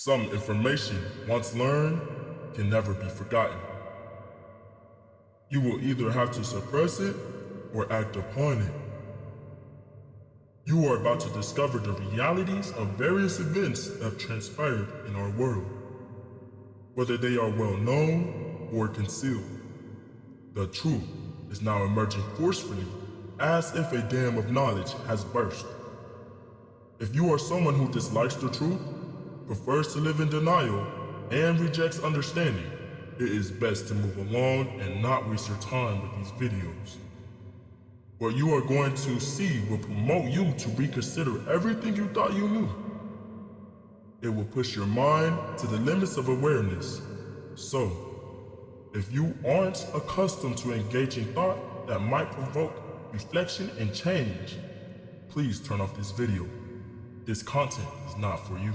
Some information, once learned, can never be forgotten. You will either have to suppress it or act upon it. You are about to discover the realities of various events that have transpired in our world, whether they are well known or concealed. The truth is now emerging forcefully, as if a dam of knowledge has burst. If you are someone who dislikes the truth, prefers to live in denial, and rejects understanding, it is best to move along and not waste your time with these videos. What you are going to see will promote you to reconsider everything you thought you knew. It will push your mind to the limits of awareness. So, if you aren't accustomed to engaging thought that might provoke reflection and change, please turn off this video. This content is not for you.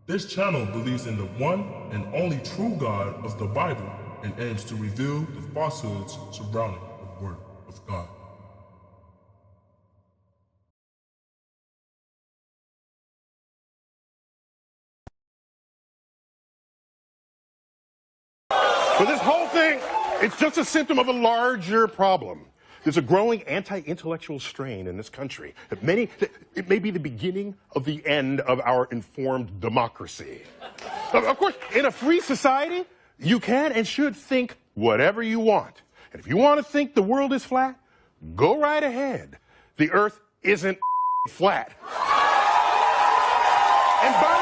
This channel believes in the one and only true God of the Bible and aims to reveal the falsehoods surrounding the Word of God. But this whole thing, it's just a symptom of a larger problem. There's a growing anti-intellectual strain in this country. It may be the beginning of the end of our informed democracy. Of course, in a free society, you can and should think whatever you want. And if you want to think the world is flat, go right ahead. The earth isn't flat. And by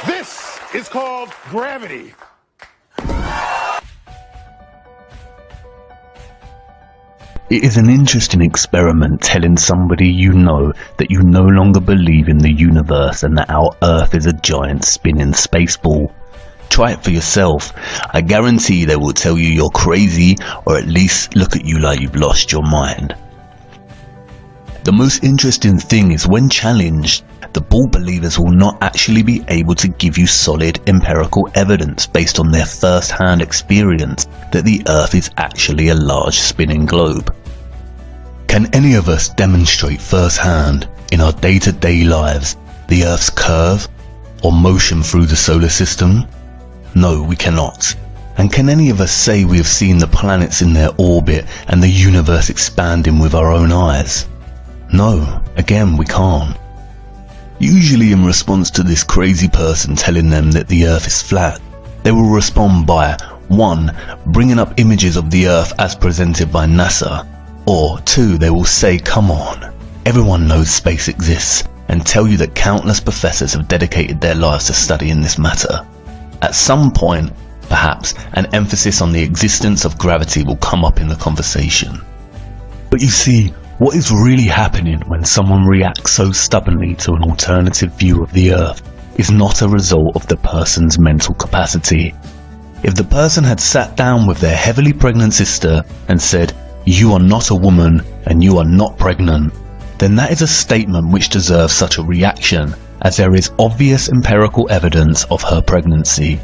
the way, this is called gravity. It is an interesting experiment telling somebody you know that you no longer believe in the universe and that our Earth is a giant spinning space ball. Try it for yourself. I guarantee they will tell you you're crazy, or at least look at you like you've lost your mind. The most interesting thing is when challenged, the ball believers will not actually be able to give you solid empirical evidence based on their first-hand experience that the Earth is actually a large spinning globe. Can any of us demonstrate first-hand in our day-to-day lives the Earth's curve or motion through the solar system? No, we cannot. And can any of us say we have seen the planets in their orbit and the universe expanding with our own eyes? No, again we can't. Usually in response to this crazy person telling them that the Earth is flat, they will respond by 1. Bringing up images of the Earth as presented by NASA, or 2. They will say, come on, everyone knows space exists, and tell you that countless professors have dedicated their lives to studying this matter. At some point, perhaps, an emphasis on the existence of gravity will come up in the conversation. But you see, what is really happening when someone reacts so stubbornly to an alternative view of the Earth is not a result of the person's mental capacity. If the person had sat down with their heavily pregnant sister and said, "You are not a woman and you are not pregnant," then that is a statement which deserves such a reaction, as there is obvious empirical evidence of her pregnancy.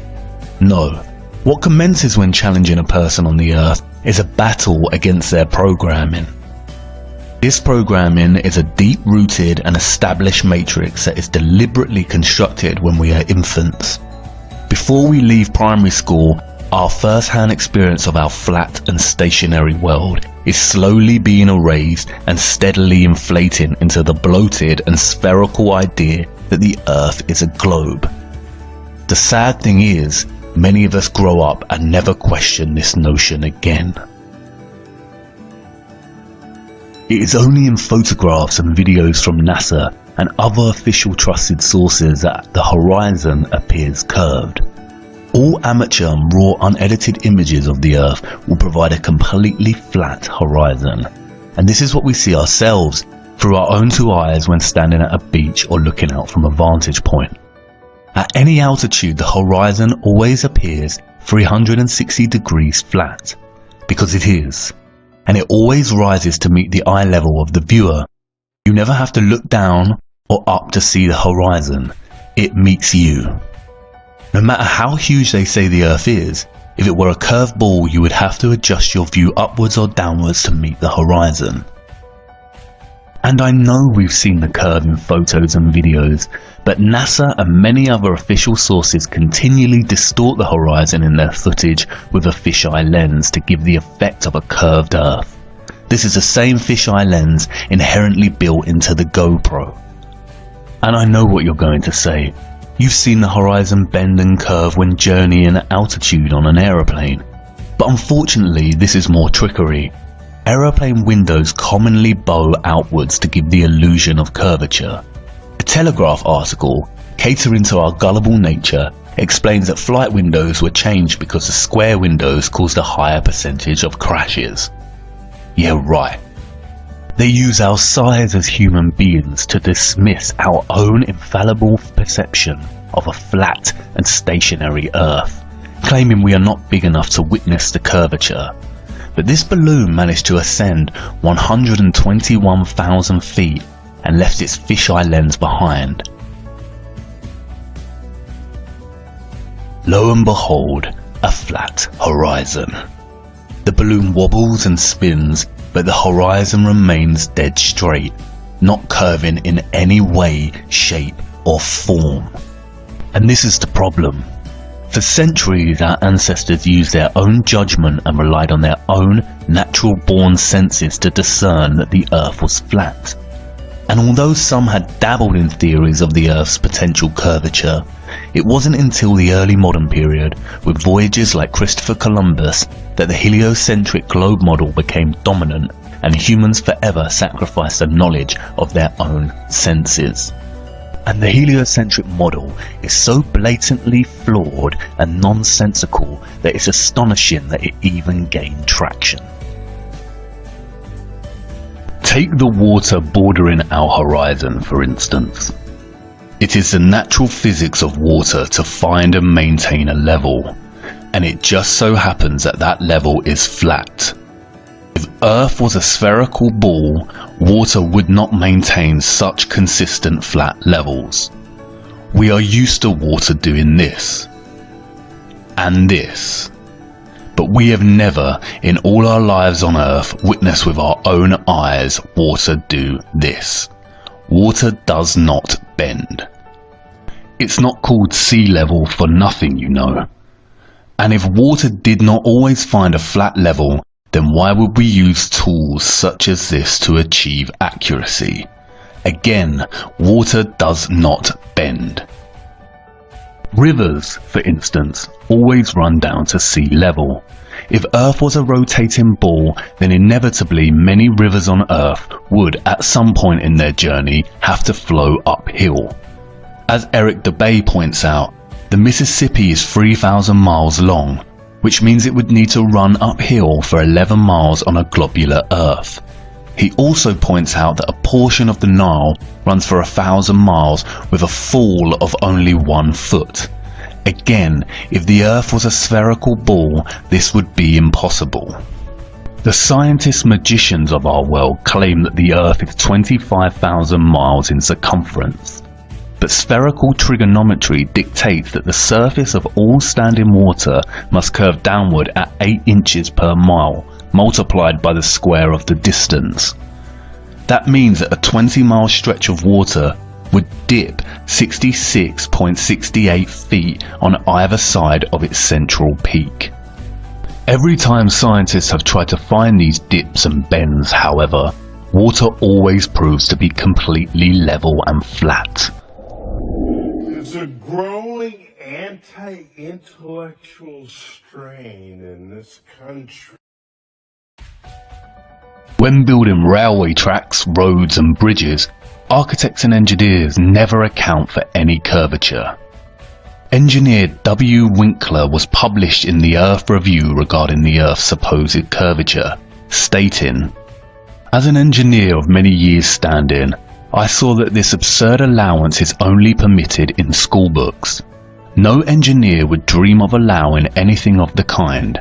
No, what commences when challenging a person on the Earth is a battle against their programming. This programming is a deep-rooted and established matrix that is deliberately constructed when we are infants. Before we leave primary school, our first-hand experience of our flat and stationary world is slowly being erased and steadily inflating into the bloated and spherical idea that the Earth is a globe. The sad thing is, many of us grow up and never question this notion again. It is only in photographs and videos from NASA and other official trusted sources that the horizon appears curved. All amateur and raw unedited images of the Earth will provide a completely flat horizon. And this is what we see ourselves through our own two eyes when standing at a beach or looking out from a vantage point. At any altitude, the horizon always appears 360 degrees flat, because it is. And it always rises to meet the eye level of the viewer. You never have to look down or up to see the horizon. It meets you. No matter how huge they say the Earth is, if it were a curved ball, you would have to adjust your view upwards or downwards to meet the horizon. And I know we've seen the curve in photos and videos, but NASA and many other official sources continually distort the horizon in their footage with a fisheye lens to give the effect of a curved Earth. This is the same fisheye lens inherently built into the GoPro. And I know what you're going to say. You've seen the horizon bend and curve when journeying at altitude on an aeroplane. But unfortunately, this is more trickery. Aeroplane windows commonly bow outwards to give the illusion of curvature. A Telegraph article, catering to our gullible nature, explains that flight windows were changed because the square windows caused a higher percentage of crashes. Yeah, right. They use our size as human beings to dismiss our own infallible perception of a flat and stationary Earth, claiming we are not big enough to witness the curvature. But this balloon managed to ascend 121,000 feet and left its fisheye lens behind. Lo and behold, a flat horizon. The balloon wobbles and spins, but the horizon remains dead straight, not curving in any way, shape or form. And this is the problem. For centuries our ancestors used their own judgment and relied on their own natural-born senses to discern that the Earth was flat. And although some had dabbled in theories of the Earth's potential curvature, it wasn't until the early modern period, with voyages like Christopher Columbus, that the heliocentric globe model became dominant and humans forever sacrificed the knowledge of their own senses. And the heliocentric model is so blatantly flawed and nonsensical that it's astonishing that it even gained traction. Take the water bordering our horizon, for instance. It is the natural physics of water to find and maintain a level, and it just so happens that that level is flat. If Earth was a spherical ball, water would not maintain such consistent flat levels. We are used to water doing this and this, but we have never in all our lives on Earth witnessed with our own eyes water do this. Water does not bend. It's not called sea level for nothing, you know. And if water did not always find a flat level, then why would we use tools such as this to achieve accuracy? Again, water does not bend. Rivers, for instance, always run down to sea level. If Earth was a rotating ball, then inevitably many rivers on Earth would, at some point in their journey, have to flow uphill. As Eric DeBay points out, the Mississippi is 3,000 miles long, which means it would need to run uphill for 11 miles on a globular Earth. He also points out that a portion of the Nile runs for 1,000 miles with a fall of only 1 foot. Again, if the Earth was a spherical ball, this would be impossible. The scientist magicians of our world claim that the Earth is 25,000 miles in circumference. But spherical trigonometry dictates that the surface of all standing water must curve downward at 8 inches per mile, multiplied by the square of the distance. That means that a 20-mile stretch of water would dip 66.68 feet on either side of its central peak. Every time scientists have tried to find these dips and bends, however, water always proves to be completely level and flat. There's a growing anti-intellectual strain in this country. When building railway tracks, roads and bridges, architects and engineers never account for any curvature. Engineer W. Winkler was published in the Earth Review regarding the Earth's supposed curvature, stating, "As an engineer of many years' standing, I saw that this absurd allowance is only permitted in school books. No engineer would dream of allowing anything of the kind.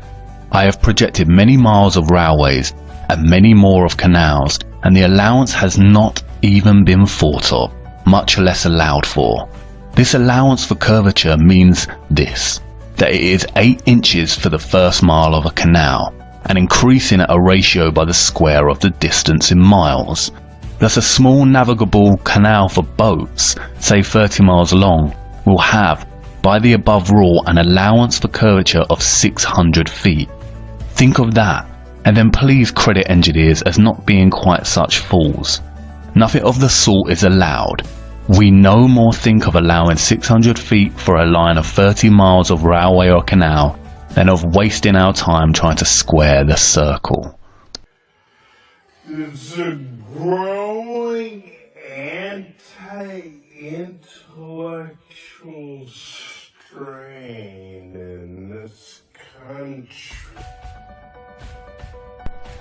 I have projected many miles of railways and many more of canals, and the allowance has not even been thought of, much less allowed for. This allowance for curvature means this, that it is 8 inches for the first mile of a canal, and increasing at a ratio by the square of the distance in miles. Thus a small navigable canal for boats, say 30 miles long, will have, by the above rule, an allowance for curvature of 600 feet. Think of that, and then please credit engineers as not being quite such fools. Nothing of the sort is allowed. We no more think of allowing 600 feet for a line of 30 miles of railway or canal than of wasting our time trying to square the circle. There's a growing anti-intellectual strain in this country.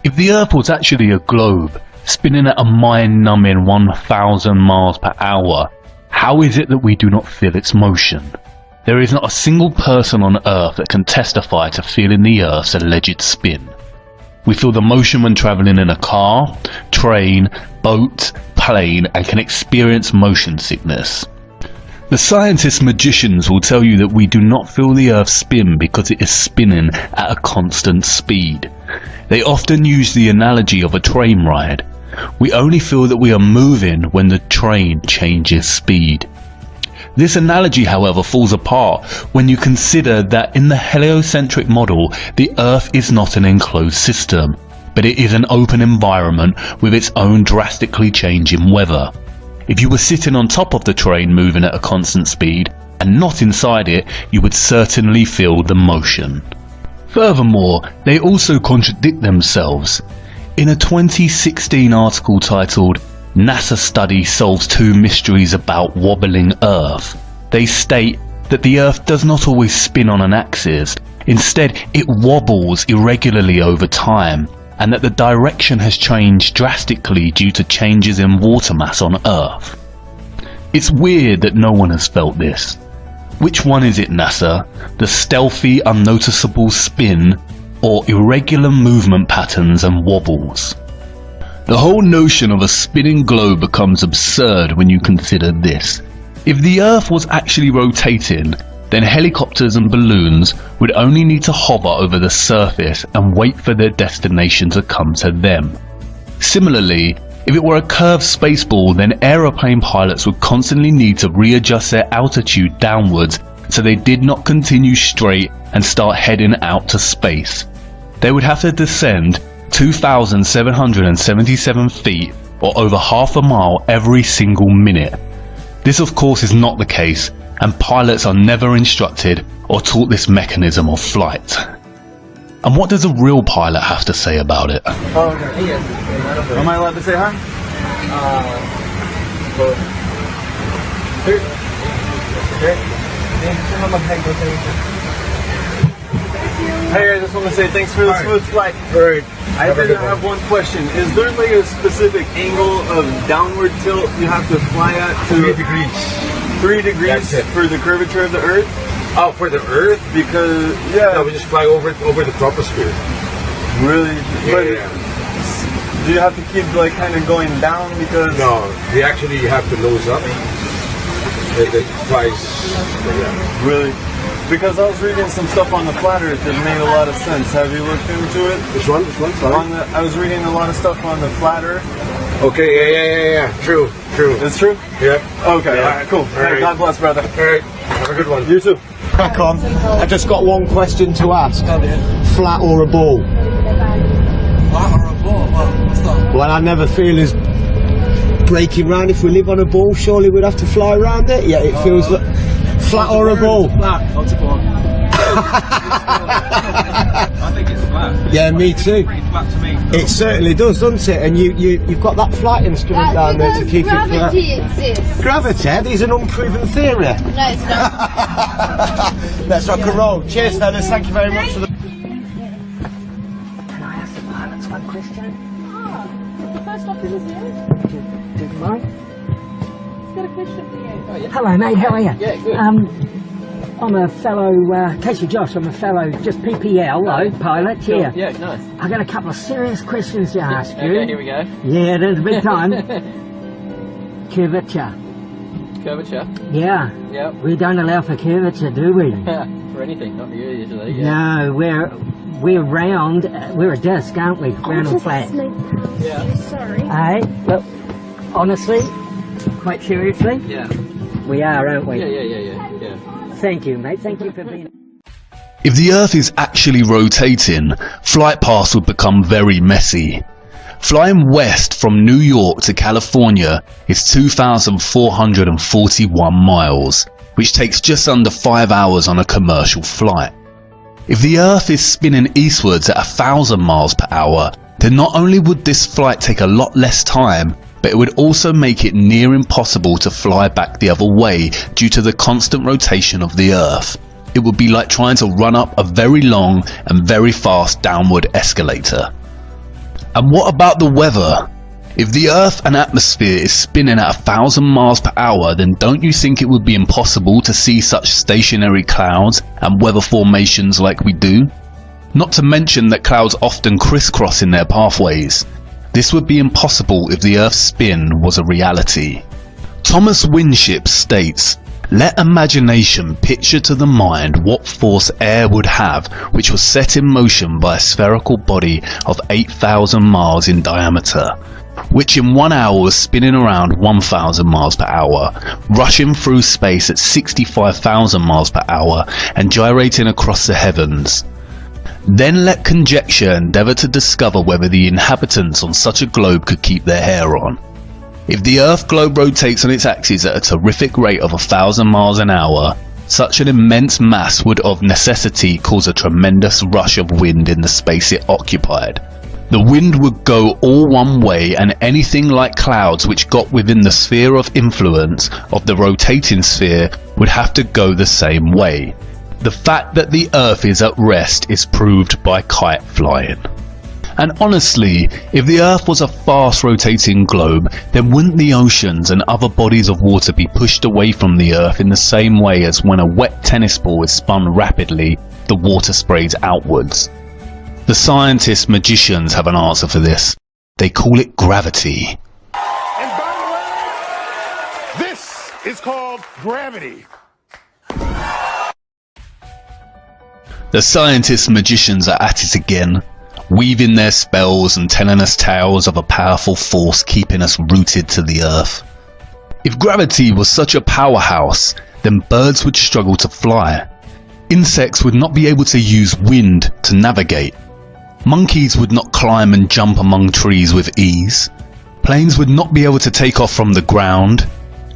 If the Earth was actually a globe, spinning at a mind-numbing 1,000 miles per hour, how is it that we do not feel its motion? There is not a single person on Earth that can testify to feeling the Earth's alleged spin. We feel the motion when travelling in a car, train, boat, plane, and can experience motion sickness. The scientist magicians will tell you that we do not feel the Earth spin because it is spinning at a constant speed. They often use the analogy of a train ride. We only feel that we are moving when the train changes speed. This analogy, however, falls apart when you consider that in the heliocentric model, the Earth is not an enclosed system, but it is an open environment with its own drastically changing weather. If you were sitting on top of the train moving at a constant speed, and not inside it, you would certainly feel the motion. Furthermore, they also contradict themselves. In a 2016 article titled NASA Study Solves 2 Mysteries About Wobbling Earth, they state that the Earth does not always spin on an axis. Instead, it wobbles irregularly over time, and that the direction has changed drastically due to changes in water mass on Earth. It's weird that no one has felt this. Which one is it, NASA? The stealthy, unnoticeable spin, or irregular movement patterns and wobbles? The whole notion of a spinning globe becomes absurd when you consider this. If the Earth was actually rotating, then helicopters and balloons would only need to hover over the surface and wait for their destination to come to them. Similarly, if it were a curved spaceball, then aeroplane pilots would constantly need to readjust their altitude downwards so they did not continue straight and start heading out to space. They would have to descend 2,777 feet, or over half a mile, every single minute. This of course is not the case, and pilots are never instructed or taught this mechanism of flight. And what does a real pilot have to say about it? Oh, okay. Yes. Am I allowed to say hi? Hey, I just want to say thanks for the smooth flight. Right. I did have one question. Is there like a specific angle of downward tilt you have to fly at to 3 degrees. 3 degrees for the curvature of the Earth? Oh, for the Earth? Because No, we just fly over the troposphere. Really? But Yeah. do you have to keep like kind of going down because? No, we actually have to nose up. It flies. Yeah. Really? Because I was reading some stuff on the Flat Earth that made a lot of sense. Have you looked into it? Which one? Sorry? I was reading a lot of stuff on the Flat Earth. Okay, yeah. True. It's true? Yeah. Okay, Yeah. all right, cool. All Hey, right. God bless, brother. All right. Have a good one. You too. Crack on. I just got one question to ask. Flat or a ball? Flat or a ball? What's that? Well, I never feel as breaking round. If we live on a ball, surely we'd have to fly around it. Yeah, it feels like flat or a ball. Flat. Not a ball. I think it's flat. Yeah, me too. Pretty flat to me. It certainly does, doesn't it? And you've got that flight instrument down there to keep it flat. Gravity exists. Gravity? That is an unproven theory. No, it's not. Let's rock and roll. Cheers, fellas. Thank you very much for the. Can I ask the pilots one question? The first officer is here. Do you mind? He's got a question for you. Hello, mate. How are you? Yeah, good. I'm a fellow, Casey Josh, I'm a fellow, just PPL, pilot, yeah. Yeah, nice. I got a couple of serious questions to ask you. Okay, here we go. Yeah, there's a big time. Curvature. Curvature. Yeah. Yep. We don't allow for curvature, do we? For anything, not for you usually. Yeah. No, we're round, we're a disc, aren't we? Round and flat. Yeah. Hey, look, Honestly, quite seriously, Yeah. we are, aren't we? Yeah. Thank you, mate. Thank you for being... If the Earth is actually rotating, flight paths would become very messy. Flying west from New York to California is 2,441 miles, which takes just under 5 hours on a commercial flight. If the Earth is spinning eastwards at 1,000 miles per hour, then not only would this flight take a lot less time, but it would also make it near impossible to fly back the other way due to the constant rotation of the Earth. It would be like trying to run up a very long and very fast downward escalator. And what about the weather? If the Earth and atmosphere is spinning at 1,000 miles per hour, then don't you think it would be impossible to see such stationary clouds and weather formations like we do? Not to mention that clouds often crisscross in their pathways. This would be impossible if the Earth's spin was a reality. Thomas Winship states, "Let imagination picture to the mind what force air would have which was set in motion by a spherical body of 8,000 miles in diameter, which in 1 hour was spinning around 1,000 miles per hour, rushing through space at 65,000 miles per hour and gyrating across the heavens. Then let conjecture endeavour to discover whether the inhabitants on such a globe could keep their hair on. If the Earth globe rotates on its axis at a terrific rate of 1,000 miles an hour, such an immense mass would of necessity cause a tremendous rush of wind in the space it occupied. The wind would go all one way, and anything like clouds which got within the sphere of influence of the rotating sphere would have to go the same way. The fact that the Earth is at rest is proved by kite flying." And honestly, if the Earth was a fast rotating globe, then wouldn't the oceans and other bodies of water be pushed away from the Earth in the same way as when a wet tennis ball is spun rapidly, the water sprays outwards? The scientists magicians have an answer for this. They call it gravity. And by the way, this is called gravity. The scientists magicians are at it again, weaving their spells and telling us tales of a powerful force keeping us rooted to the Earth. If gravity was such a powerhouse, then birds would struggle to fly. Insects would not be able to use wind to navigate. Monkeys would not climb and jump among trees with ease. Planes would not be able to take off from the ground.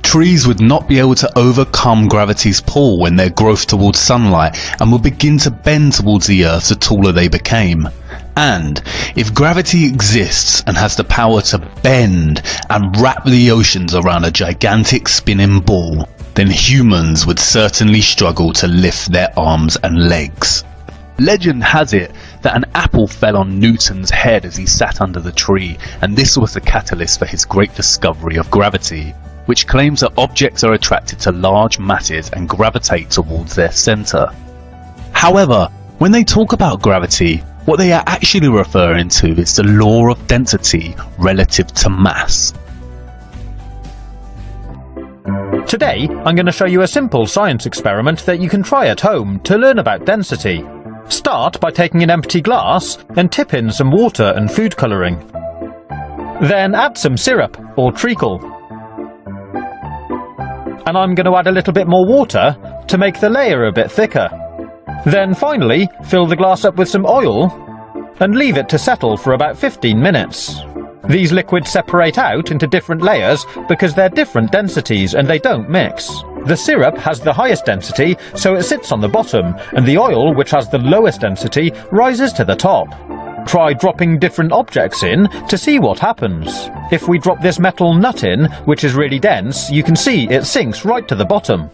Trees would not be able to overcome gravity's pull when their growth towards sunlight and would begin to bend towards the Earth the taller they became. And if gravity exists and has the power to bend and wrap the oceans around a gigantic spinning ball, then humans would certainly struggle to lift their arms and legs. Legend has it that an apple fell on Newton's head as he sat under the tree, and this was the catalyst for his great discovery of gravity, which claims that objects are attracted to large masses and gravitate towards their centre. However, when they talk about gravity, what they are actually referring to is the law of density relative to mass. Today, I'm going to show you a simple science experiment that you can try at home to learn about density. Start by taking an empty glass and tip in some water and food colouring. Then add some syrup or treacle. And I'm going to add a little bit more water to make the layer a bit thicker. Then finally, fill the glass up with some oil and leave it to settle for about 15 minutes. These liquids separate out into different layers because they're different densities and they don't mix. The syrup has the highest density, so it sits on the bottom, and the oil, which has the lowest density, rises to the top. Try dropping different objects in to see what happens. If we drop this metal nut in, which is really dense, you can see it sinks right to the bottom.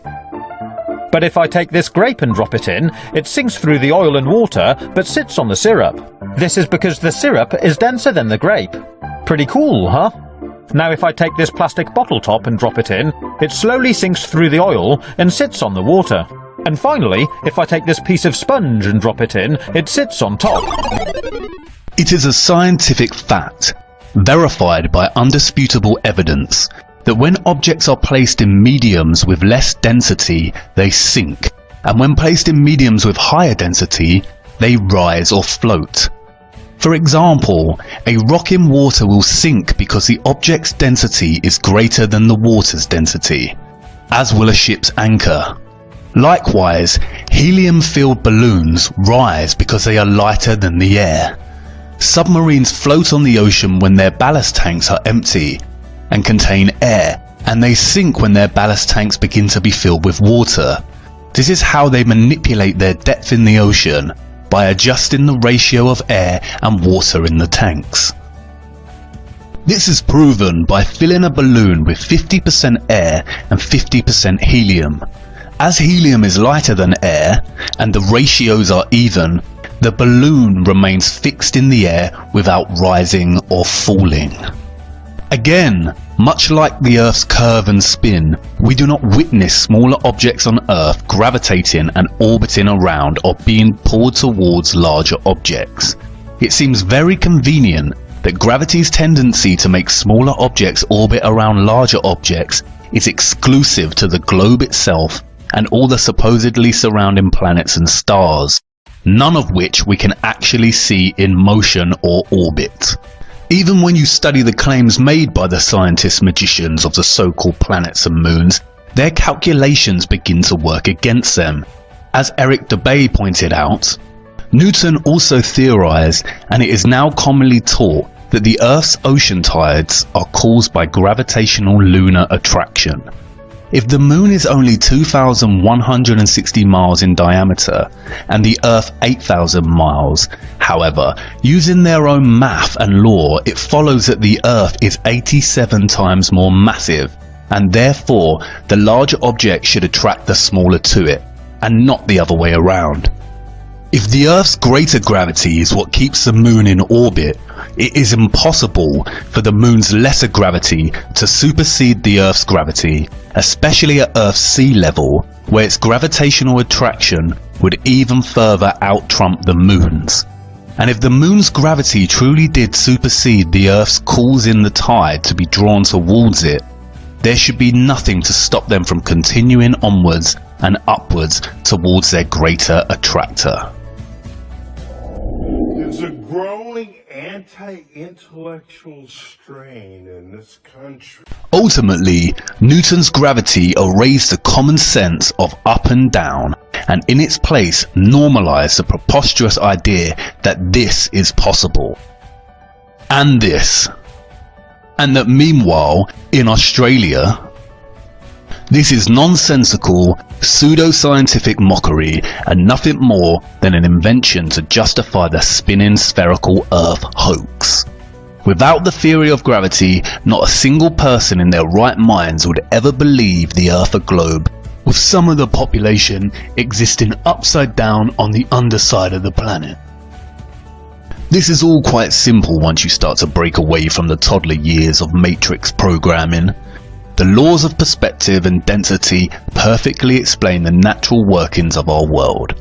But if I take this grape and drop it in, it sinks through the oil and water, but sits on the syrup. This is because the syrup is denser than the grape. Pretty cool, huh? Now if I take this plastic bottle top and drop it in, it slowly sinks through the oil and sits on the water. And finally, if I take this piece of sponge and drop it in, it sits on top. It is a scientific fact, verified by undisputable evidence, that when objects are placed in mediums with less density, they sink, and when placed in mediums with higher density, they rise or float. For example, a rock in water will sink because the object's density is greater than the water's density, as will a ship's anchor. Likewise, helium-filled balloons rise because they are lighter than the air. Submarines float on the ocean when their ballast tanks are empty and contain air, and they sink when their ballast tanks begin to be filled with water. This is how they manipulate their depth in the ocean, by adjusting the ratio of air and water in the tanks. This is proven by filling a balloon with 50% air and 50% helium. As helium is lighter than air and the ratios are even, the balloon remains fixed in the air without rising or falling. Again, much like the Earth's curve and spin, we do not witness smaller objects on Earth gravitating and orbiting around or being pulled towards larger objects. It seems very convenient that gravity's tendency to make smaller objects orbit around larger objects is exclusive to the globe itself and all the supposedly surrounding planets and stars, none of which we can actually see in motion or orbit. Even when you study the claims made by the scientist magicians of the so-called planets and moons, their calculations begin to work against them. As Eric Dubay pointed out, Newton also theorized, and it is now commonly taught, that the Earth's ocean tides are caused by gravitational lunar attraction. If the moon is only 2,160 miles in diameter and the Earth 8,000 miles, however, using their own math and law, it follows that the Earth is 87 times more massive, and therefore the larger object should attract the smaller to it, and not the other way around. If the Earth's greater gravity is what keeps the moon in orbit, it is impossible for the moon's lesser gravity to supersede the Earth's gravity, especially at Earth's sea level, where its gravitational attraction would even further out-trump the moon's. And if the moon's gravity truly did supersede the Earth's causing the tide to be drawn towards it, there should be nothing to stop them from continuing onwards and upwards towards their greater attractor. There's a growing anti-intellectual strain in this country. Ultimately, Newton's gravity erased the common sense of up and down, and in its place normalized the preposterous idea that this is possible. And this. And that meanwhile, in Australia, this is nonsensical, pseudo-scientific mockery and nothing more than an invention to justify the spinning spherical Earth hoax. Without the theory of gravity, not a single person in their right minds would ever believe the Earth a globe, with some of the population existing upside down on the underside of the planet. This is all quite simple once you start to break away from the toddler years of matrix programming. The laws of perspective and density perfectly explain the natural workings of our world.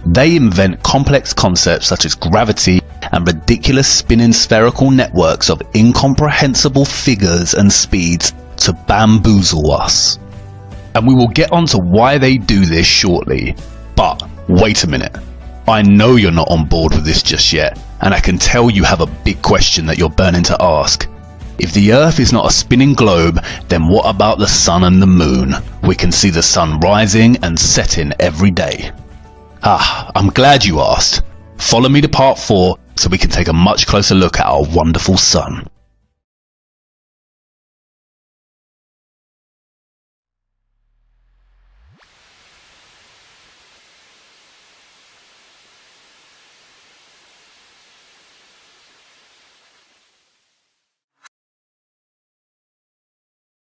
They invent complex concepts such as gravity and ridiculous spinning spherical networks of incomprehensible figures and speeds to bamboozle us. And we will get onto why they do this shortly. But wait a minute. I know you're not on board with this just yet, and I can tell you have a big question that you're burning to ask. If the Earth is not a spinning globe, then what about the sun and the moon? We can see the sun rising and setting every day. I'm glad you asked. Follow me to part 4 so we can take a much closer look at our wonderful sun.